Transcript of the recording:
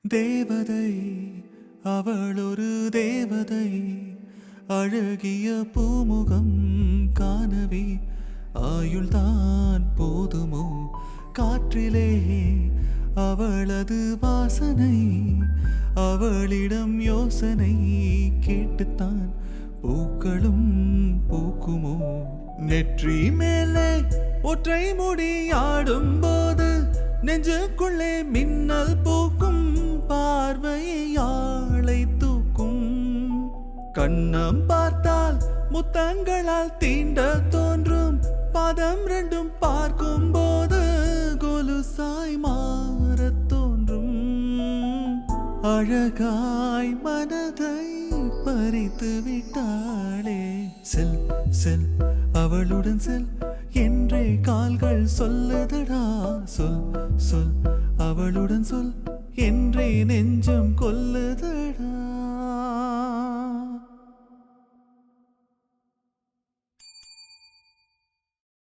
தேவதை அவள் ஒரு தேவதை, அழகிய பூமுகம் காணவே ஆயுள்தான் போதுமோ? காற்றிலே அவளது வாசனை, அவளிடம் யோசனை கேட்டுத்தான் பூக்களும் பூக்குமோ? நெற்றி மேலே ஒற்றை முடி ஆடும் போது நெஞ்சுக்குள்ளே மின்னல் பூக்கும், பார்வையை ஆளை தூக்கும். கண்ணம் பார்த்தால் முத்தங்களால் தீண்ட தோன்றும், பாதம் ரெண்டும் பார்க்கும் போது கொலுசாய் மாறத் தோன்றும். அழகாய் மனதை பறித்து விட்டாளே, செல் செல் அவளுடன் செல் என்றே கால்கள் சொல்லுதடா. சொல் சொல் அவளுடன் சொல் என்றே நெஞ்சம் கொல்லுதடா.